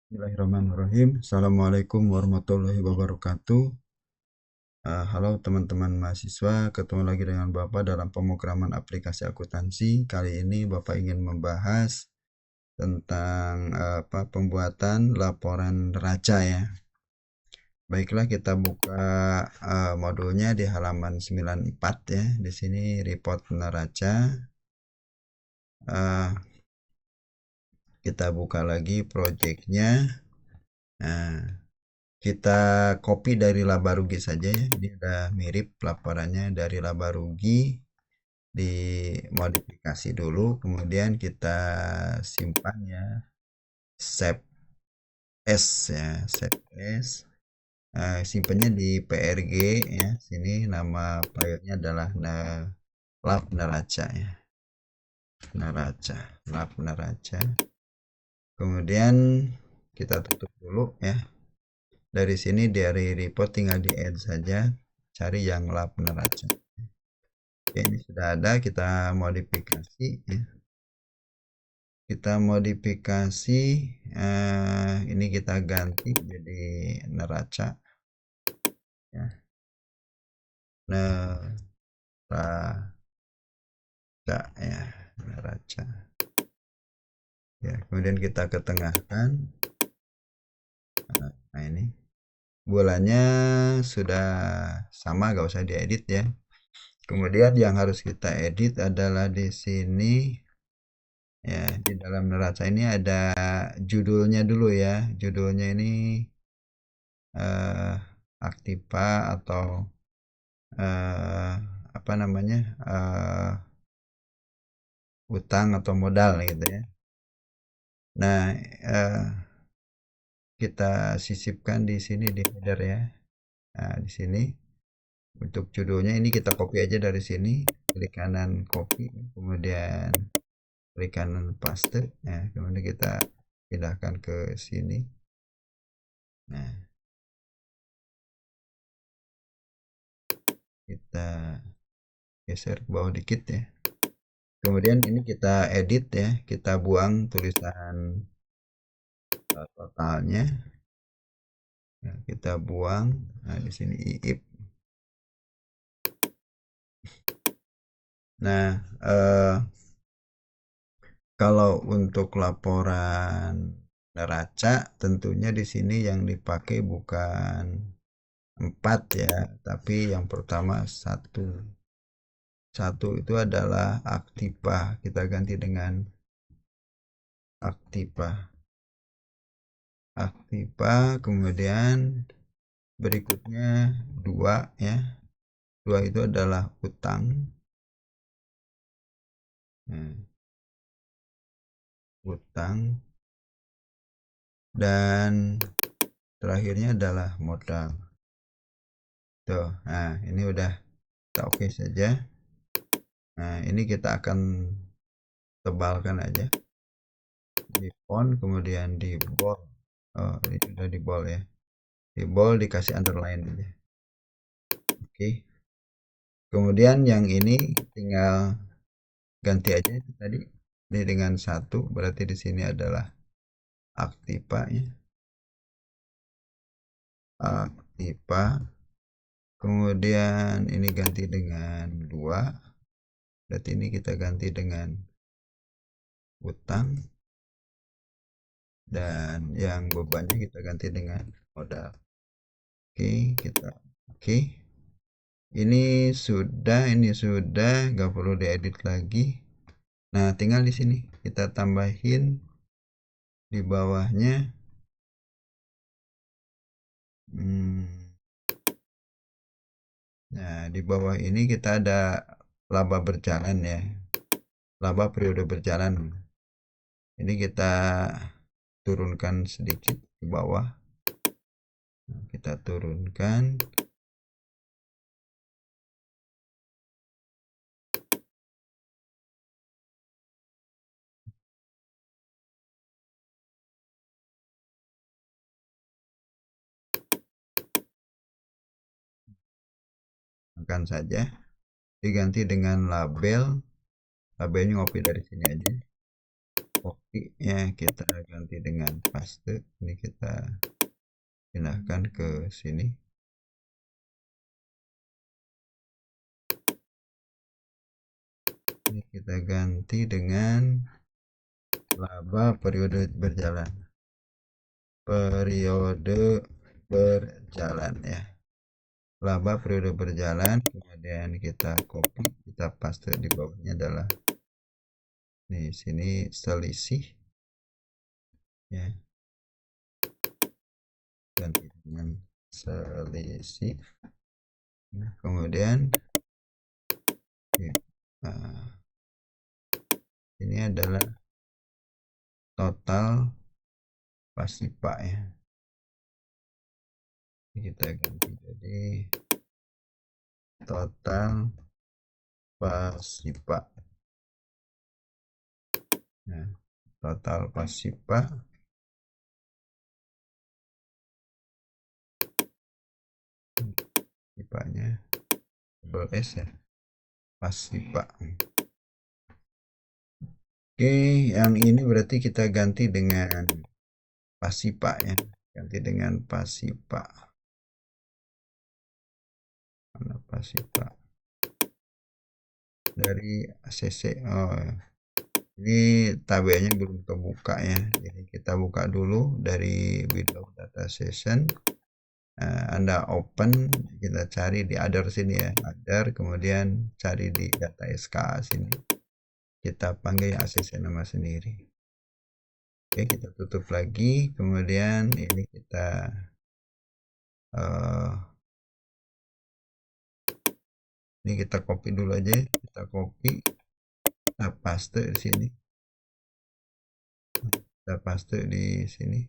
Bismillahirrahmanirrahim. Assalamualaikum warahmatullahi wabarakatuh. Halo teman-teman mahasiswa, ketemu lagi dengan Bapak dalam pemrograman aplikasi akuntansi. Kali ini Bapak ingin membahas tentang pembuatan laporan neraca ya. Baiklah, kita buka modulnya di halaman 94 ya. Di sini report neraca. Kita buka lagi projectnya. Nah, kita copy dari laba rugi saja ya. Ini udah mirip laporannya dari laba rugi, dimodifikasi dulu, kemudian kita simpan ya, save as ya, save as. Simpannya di PRG ya. Sini nama filenya adalah lab neraca ya. Lab neraca. Kemudian kita tutup dulu ya. Dari sini dari report tinggal di add saja, cari yang lab neraca. Oke, ini sudah ada, kita modifikasi ya. Kita modifikasi, ini kita ganti jadi neraca ya. Neraca ya, neraca. Ya, kemudian kita ketengahkan. Nah, ini bulannya sudah sama, gak usah diedit ya. Kemudian yang harus kita edit adalah di sini ya, di dalam neraca ini ada judulnya dulu ya. Judulnya ini aktiva atau apa namanya, utang atau modal gitu ya. Nah, kita sisipkan di sini di header ya. Nah, di sini untuk judulnya ini kita copy aja dari sini, klik kanan copy, kemudian klik kanan paste. Nah, kemudian kita pindahkan ke sini. Nah, kita geser ke bawah dikit ya. Kemudian ini kita edit ya, kita buang tulisan totalnya. Nah, kita buang. Nah, di sini iip. Nah, kalau untuk laporan neraca, tentunya di sini yang dipakai bukan 4 ya, tapi yang pertama 1. 1 itu adalah aktiva. Kita ganti dengan aktiva. Kemudian berikutnya 2 ya. 2 itu adalah utang. Nah, utang. Dan terakhirnya adalah modal. Tuh, nah ini udah kita oke saja. Nah, ini kita akan tebalkan aja di font, kemudian di bold. Oh, ini sudah di bold ya. Di bold dikasih underline aja. Oke. Kemudian yang ini tinggal ganti aja itu tadi. Ini dengan 1, berarti di sini adalah aktiva ya. Aktiva. Kemudian ini ganti dengan 2. Berarti ini kita ganti dengan utang. Dan yang bebannya kita ganti dengan modal. Oke, kita oke. Ini sudah nggak perlu diedit lagi. Nah, tinggal di sini kita tambahin di bawahnya. Nah, di bawah ini kita ada laba berjalan ya, laba periode berjalan. Ini kita turunkan sedikit ke bawah. Nah, kita turunkan. Akan saja diganti dengan label. Labelnya ngopi dari sini aja. copy ya, kita ganti dengan paste. Ini kita pindahkan ke sini. Ini kita ganti dengan laba periode berjalan. Periode berjalan ya. Laba periode berjalan, kemudian kita copy, kita paste di bawahnya adalah di sini selisih ya. Ganti dengan selisih. Nah, kemudian nah, ini adalah total pasipa ya. Kita ganti jadi total pasipa. Nah, total pasipa pasipanya double S ya, pasipa. Oke, yang ini berarti kita ganti dengan pasipa ya, ganti dengan pasipa. Mana pasipa dari ACC? Oh, ini tabelnya belum kebuka ya, jadi kita buka dulu dari window data session. Anda open, kita cari di other sini ya, other, kemudian cari di data SK sini, kita panggil ACC nama sendiri. Oke, kita tutup lagi, kemudian ini kita ini kita copy dulu aja, kita copy, kita paste di sini, kita paste di sini.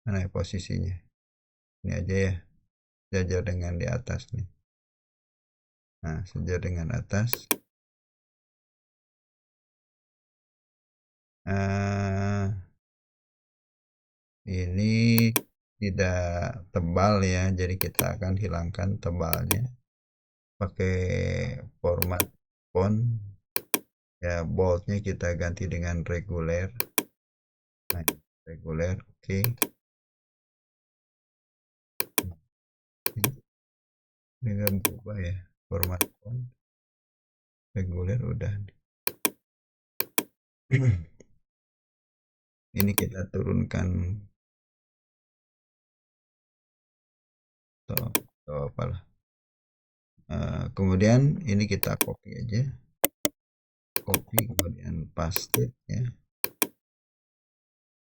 Mana ya posisinya? Ini aja ya, sejajar dengan di atas nih. Nah, sejajar dengan atas. Ini tidak tebal ya, jadi kita akan hilangkan tebalnya pakai format font ya. Boldnya kita ganti dengan reguler. Nah, reguler, oke. Ini nggak berubah ya, format font reguler udah. Ini kita turunkan atau apalah. Kemudian ini kita copy aja, copy kemudian paste ya.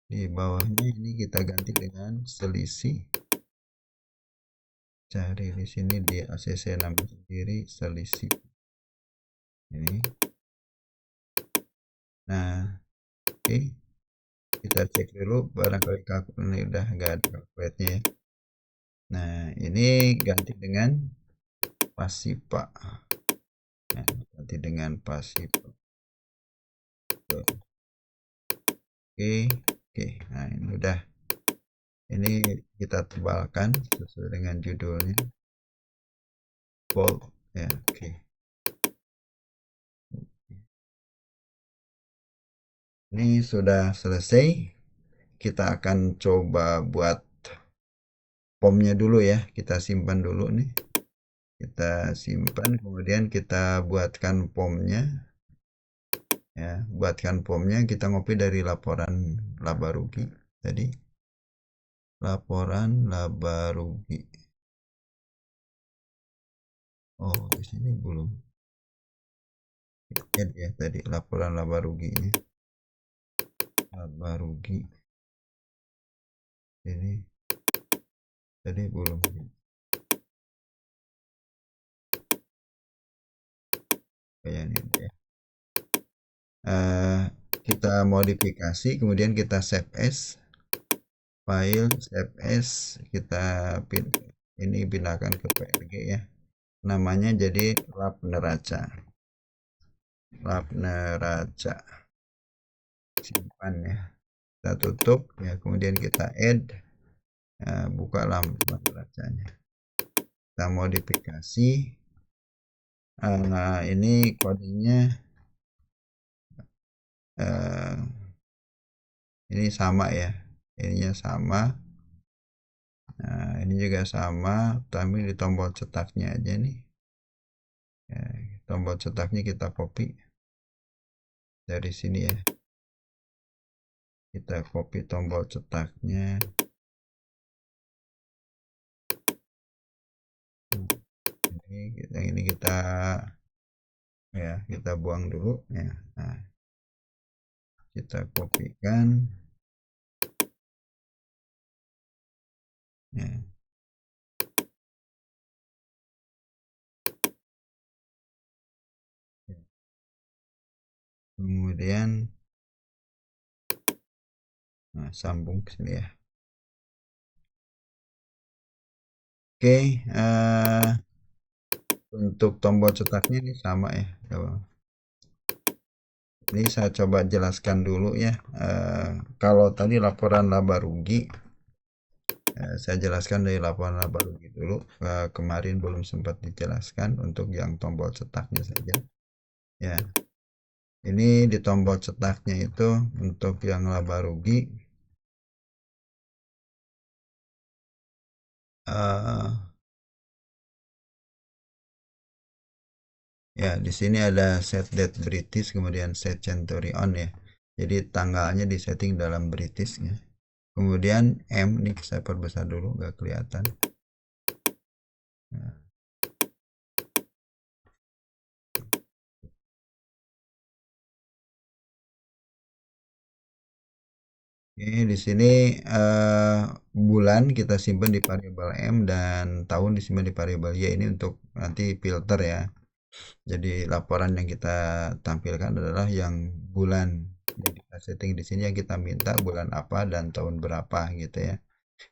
Di bawahnya ini kita ganti dengan selisih. Cari di sini di ACC nama sendiri selisih ini. Nah, oke, kita cek dulu barangkali kalkulator ini udah nggak ada kalkulatornya ya. Nah, ini ganti dengan pasipa. Nah, ganti dengan pasipa. Oke, nah ini udah. Ini kita tebalkan sesuai dengan judulnya, bold ya. Oke, ini sudah selesai. Kita akan coba buat pomnya dulu ya, kita simpan dulu nih, kita simpan, kemudian kita buatkan pomnya ya. Buatkan pomnya, kita ngopi dari laporan laba rugi tadi, laporan laba rugi. Oh, di sini belum ya, ya tadi laporan laba ruginya, laba rugi ini tadi belum kayaknya ya. Kita modifikasi, kemudian kita save as, file save as, kita ini pindahkan ke PNG ya, namanya jadi lab neraca, lab neraca, simpan ya, kita tutup ya, kemudian kita add ya, buka lab neracanya, kita modifikasi. Nah, ini kodenya ini sama ya, ininya sama. Nah, ini juga sama, tapi di tombol cetaknya aja nih. Ya, tombol cetaknya kita copy dari sini ya. Kita copy tombol cetaknya. Ini kita ya, kita buang dulu ya. Nah, kita kopikan ya. Kemudian sambung ke sini ya. Oke, untuk tombol cetaknya ini sama ya. Ini saya coba jelaskan dulu ya. Kalau tadi laporan laba rugi, saya jelaskan dari laporan laba rugi dulu. Kemarin belum sempat dijelaskan untuk yang tombol cetaknya saja. Ya, ini di tombol cetaknya itu untuk yang laba rugi. Ya, di sini ada set date British, kemudian set Century on ya. Jadi tanggalnya disetting dalam British ya. Kemudian M, ini saya perbesar dulu, nggak kelihatan. Nah. Oke, di sini bulan kita simpan di variabel M dan tahun disimpan di variabel Y. Ini untuk nanti filter ya. Jadi laporan yang kita tampilkan adalah yang bulan yang kita setting di sini, yang kita minta bulan apa dan tahun berapa gitu ya.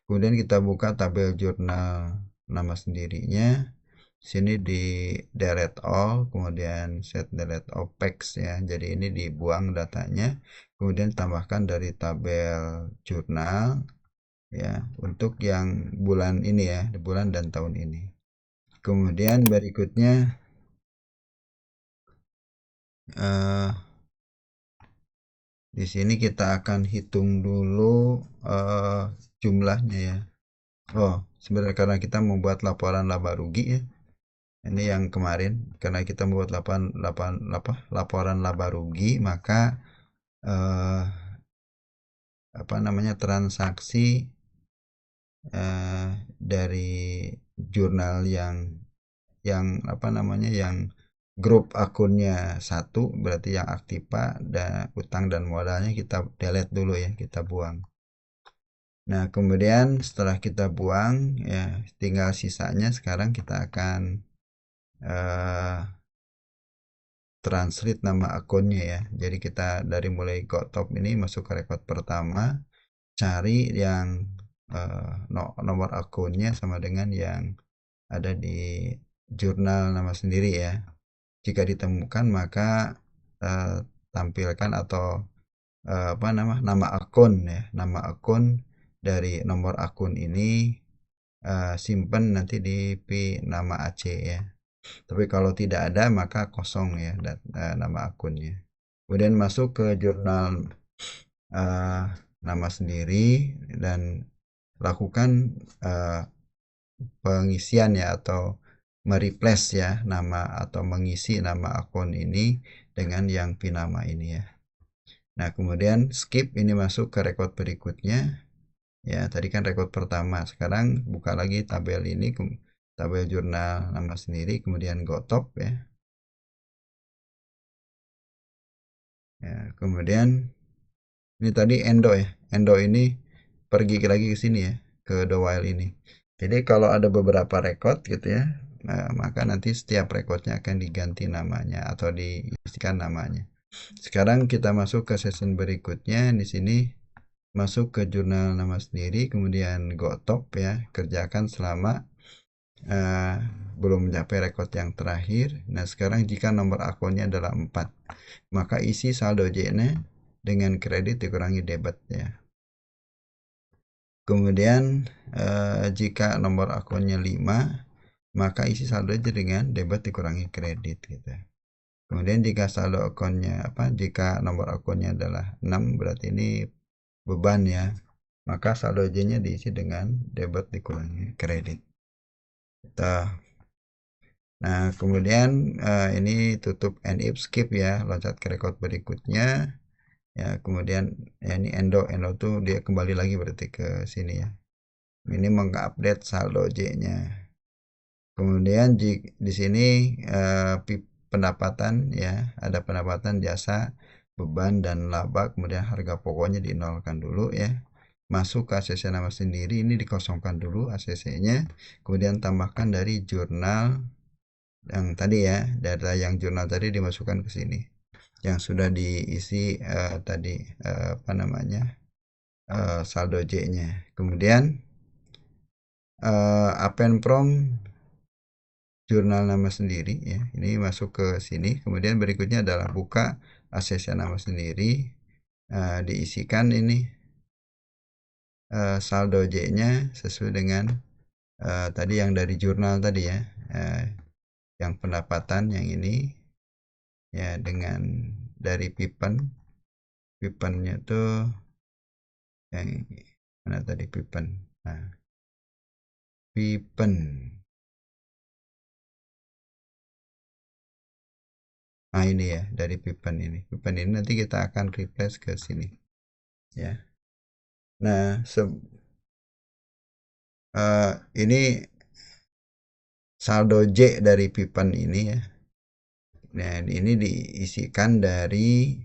Kemudian kita buka tabel jurnal nama sendirinya. Sini di delete all, kemudian set delete all packs ya. Jadi ini dibuang datanya. Kemudian tambahkan dari tabel jurnal ya untuk yang bulan ini ya, bulan dan tahun ini. Kemudian berikutnya di sini kita akan hitung dulu jumlahnya ya. Oh, sebenarnya karena kita membuat laporan laba rugi ya. Ini yang kemarin, karena kita membuat laporan laba rugi, maka transaksi dari jurnal yang grup akunnya 1, berarti yang aktiva dan utang dan modalnya kita delete dulu ya, kita buang. Nah, kemudian setelah kita buang ya, tinggal sisanya sekarang kita akan translate nama akunnya ya. Jadi kita dari mulai GoTop ini masuk ke record pertama, cari yang nomor akunnya sama dengan yang ada di jurnal nama sendiri ya. Jika ditemukan maka tampilkan atau nama akun ya, nama akun dari nomor akun ini simpan nanti di nama AC ya. Tapi kalau tidak ada maka kosong ya nama akunnya. Kemudian masuk ke jurnal nama sendiri dan lakukan pengisian ya, atau mereplace ya nama atau mengisi nama akun ini dengan yang nama ini ya. Nah, kemudian skip ini masuk ke record berikutnya ya. Tadi kan record pertama, sekarang buka lagi tabel ini, tabel jurnal nama sendiri, kemudian GoTop ya. Ya, kemudian ini tadi Endo ya. Endo ini pergi lagi ke sini ya, ke the while ini. Jadi kalau ada beberapa record gitu ya, maka nanti setiap recordnya akan diganti namanya atau diisikan namanya. Sekarang kita masuk ke session berikutnya. Di sini masuk ke jurnal nama sendiri, kemudian GoTop ya, kerjakan selama belum mencapai record yang terakhir. Nah, sekarang jika nomor akunnya adalah 4, maka isi saldo J-nya dengan kredit dikurangi debit ya. Kemudian jika nomor akunnya 5, maka isi saldo aja dengan debit dikurangi kredit gitu. Kemudian jika saldo akunnya jika nomor akunnya adalah 6, berarti ini beban ya. Maka saldo J-nya diisi dengan debit dikurangi kredit. Nah, kemudian ini tutup and if skip ya, loncat ke record berikutnya. Ya, kemudian ya ini endo tuh dia kembali lagi berarti ke sini ya. Ini mengupdate saldo J-nya. Kemudian di sini pendapatan ya, ada pendapatan, jasa, beban dan laba, kemudian harga pokoknya dinolkan dulu ya. Masuk ke ACC nama sendiri, ini dikosongkan dulu ACC-nya, kemudian tambahkan dari jurnal yang tadi ya, data yang jurnal tadi dimasukkan ke sini. Yang sudah diisi tadi saldo J-nya. Kemudian append from jurnal nama sendiri ya, ini masuk ke sini. Kemudian berikutnya adalah buka ACC nama sendiri, diisikan ini saldo J-nya sesuai dengan tadi yang dari jurnal tadi ya, yang pendapatan yang ini ya, dengan dari pipennya tuh yang mana tadi pipen. Nah, pipen. Nah, ini ya, dari pipen ini. Pipen ini nanti kita akan replace ke sini. Ya. Nah, ini saldo J dari pipen ini ya. Nah, ini diisikan dari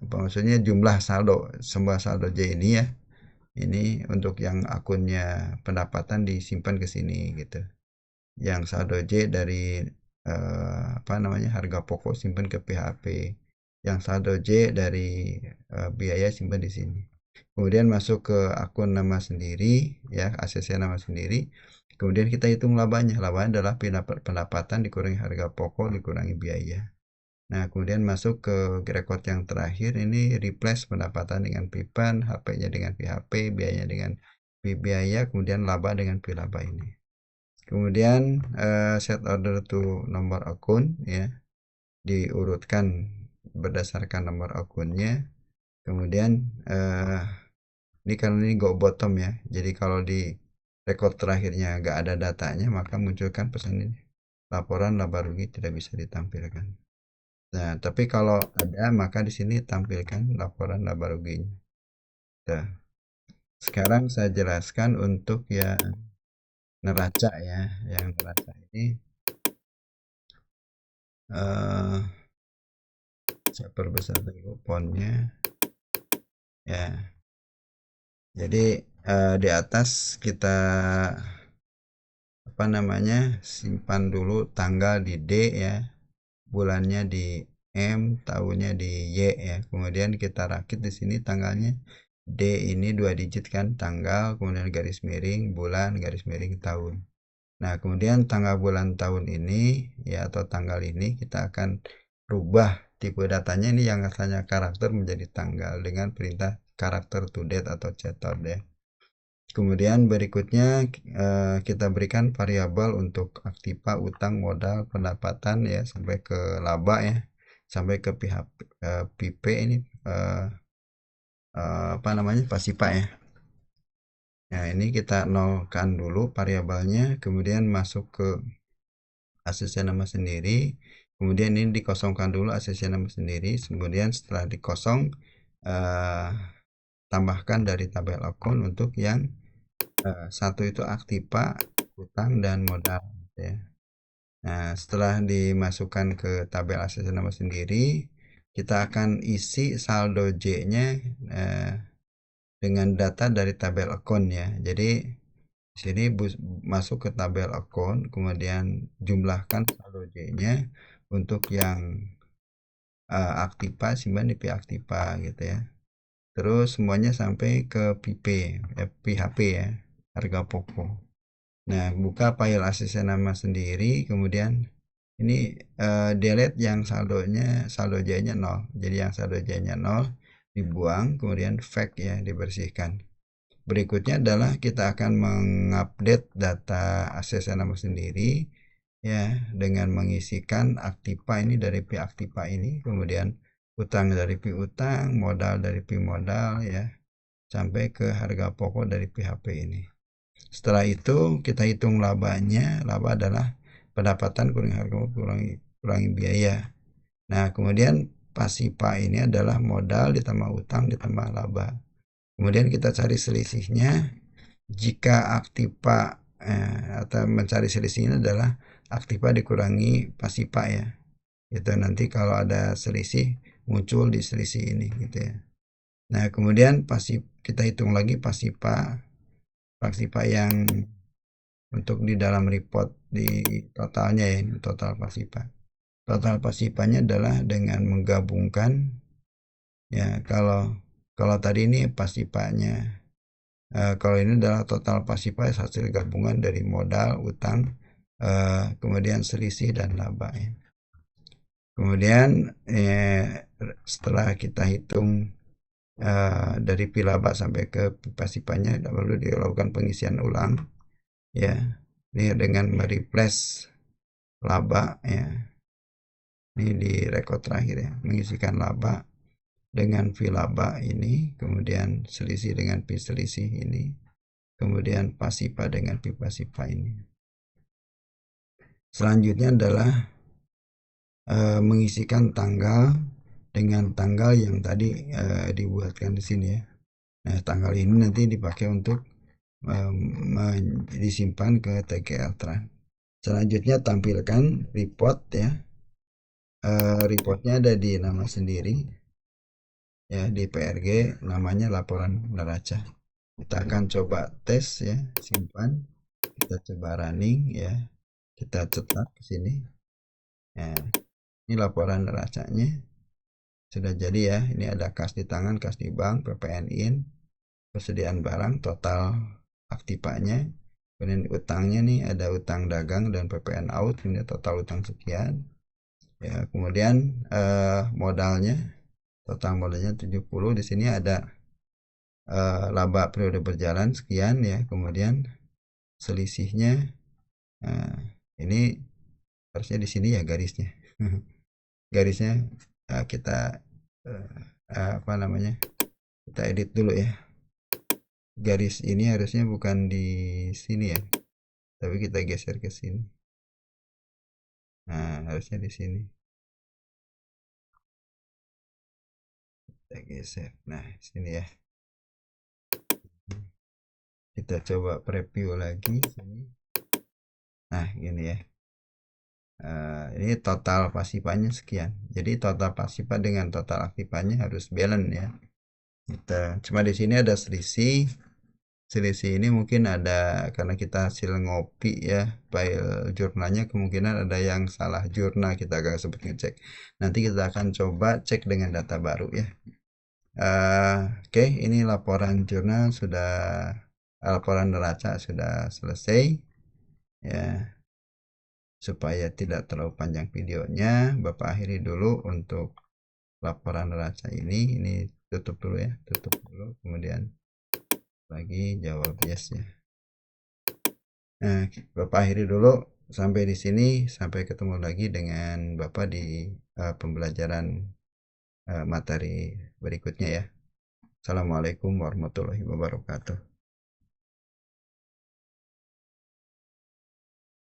maksudnya jumlah saldo, semua saldo J ini ya. Ini untuk yang akunnya pendapatan disimpan ke sini gitu. Yang saldo J dari harga pokok simpan ke PHP. Yang saldo J dari biaya simpan di sini. Kemudian masuk ke akun nama sendiri ya, ACC nama sendiri. Kemudian kita hitung labanya. Labanya adalah pendapatan dikurangi harga pokok dikurangi biaya. Nah, kemudian masuk ke record yang terakhir, ini replace pendapatan dengan pipen, HP-nya dengan PHP, biayanya dengan biaya, kemudian laba dengan laba ini. Kemudian set order to nomor akun ya, diurutkan berdasarkan nomor akunnya. Kemudian ini karena ini go bottom ya, jadi kalau di record terakhirnya nggak ada datanya, maka munculkan pesan ini, laporan laba rugi tidak bisa ditampilkan. Nah, tapi kalau ada, maka di sini tampilkan laporan laba ruginya. Nah, sekarang saya jelaskan untuk yang neraca ya. Yang neraca ini saya perbesar dulu fontnya. Ya. Jadi di atas kita simpan dulu tanggal di D ya, bulannya di M, tahunnya di Y ya. Kemudian kita rakit di sini tanggalnya. D ini 2 digit kan, tanggal, kemudian garis miring, bulan, garis miring, tahun. Nah, kemudian tanggal bulan tahun ini ya, atau tanggal ini kita akan rubah tipe datanya ini yang asalnya karakter menjadi tanggal dengan perintah karakter to date atau cetot ya. Kemudian berikutnya kita berikan variabel untuk aktiva, utang, modal, pendapatan ya, sampai ke laba ya, sampai ke pihak PP ini pasipa ya. Nah, ini kita nolkan dulu variabelnya, kemudian masuk ke ACC nama sendiri, kemudian ini dikosongkan dulu ACC nama sendiri, kemudian setelah dikosong tambahkan dari tabel akun untuk yang satu itu aktiva, utang, dan modal ya. Nah, setelah dimasukkan ke tabel ACC nama sendiri, kita akan isi saldo J-nya dengan data dari tabel akun ya. Jadi di sini masuk ke tabel akun, kemudian jumlahkan saldo J-nya untuk yang aktiva, simpan di aktiva gitu ya. Terus semuanya sampai ke PHP ya, harga pokok. Nah, buka file ACC nama sendiri, kemudian ini delete yang saldo J-nya 0. Jadi yang saldo J-nya 0 dibuang, kemudian fake ya, dibersihkan. berikutnya adalah kita akan mengupdate data aset nama sendiri ya, dengan mengisikan aktiva ini dari pi aktiva ini, kemudian utang dari pi utang, modal dari pi modal ya, sampai ke harga pokok dari PHP ini. Setelah itu kita hitung labanya. Laba adalah pendapatan kurangi harga kurangi biaya. Nah, kemudian pasipa ini adalah modal ditambah utang ditambah laba. Kemudian kita cari selisihnya. Jika aktiva atau mencari selisihnya adalah aktiva dikurangi pasipa ya. Itu nanti kalau ada selisih muncul di selisih ini gitu ya. Nah, kemudian kita hitung lagi pasipa yang untuk di dalam report di totalnya ya, total pasipa. Total pasipanya adalah dengan menggabungkan ya, kalau tadi ini pasipanya, kalau ini adalah total pasipa hasil gabungan dari modal, utang, kemudian selisih dan laba ya. Kemudian setelah kita hitung dari pi laba sampai ke pasipanya, lalu dilakukan pengisian ulang ya, ini dengan mereplace laba ya. Ini di rekod terakhir ya, mengisikan laba dengan pi laba ini, kemudian selisih dengan pi selisih ini, kemudian pasipa dengan pi pasipa ini. Selanjutnya adalah mengisikan tanggal dengan tanggal yang tadi dibuatkan di sini ya. Nah, tanggal ini nanti dipakai untuk disimpan ke TGL Tran. Selanjutnya tampilkan report ya. Reportnya ada di nama sendiri ya, di PRG namanya laporan neraca. Kita akan coba tes ya, simpan, kita coba running ya, kita cetak ke sini ya. Ini laporan neracanya sudah jadi ya. Ini ada kas di tangan, kas di bank, PPN in, persediaan barang, total aktivanya, kemudian utangnya nih ada utang dagang dan PPN out, ini total utang sekian ya. Kemudian modalnya, total modalnya 70. Di sini ada laba periode berjalan sekian ya. Kemudian selisihnya ini harusnya di sini ya garisnya. Garisnya kita apa namanya, kita edit dulu ya. Garis ini harusnya bukan di sini ya, tapi kita geser ke sini. Nah, harusnya di sini. Kita geser. Nah, sini ya. Kita coba preview lagi sini. Nah, gini ya. Ini total pasipanya sekian. Jadi total pasipa dengan total aktivanya harus balance ya. Cuma di sini ada selisih. Selisih ini mungkin ada karena kita hasil ngopi ya, file jurnalnya kemungkinan ada yang salah jurnal, kita agak sempat ngecek. Nanti kita akan coba cek dengan data baru ya. Oke, ini laporan jurnal sudah, laporan neraca sudah selesai ya. Supaya tidak terlalu panjang videonya, Bapak akhiri dulu untuk laporan neraca ini. Ini tutup dulu ya, tutup dulu, kemudian lagi jawab yes ya. Nah, Bapak akhiri dulu sampai di sini. Sampai ketemu lagi dengan Bapak di pembelajaran materi berikutnya ya. Assalamualaikum warahmatullahi wabarakatuh.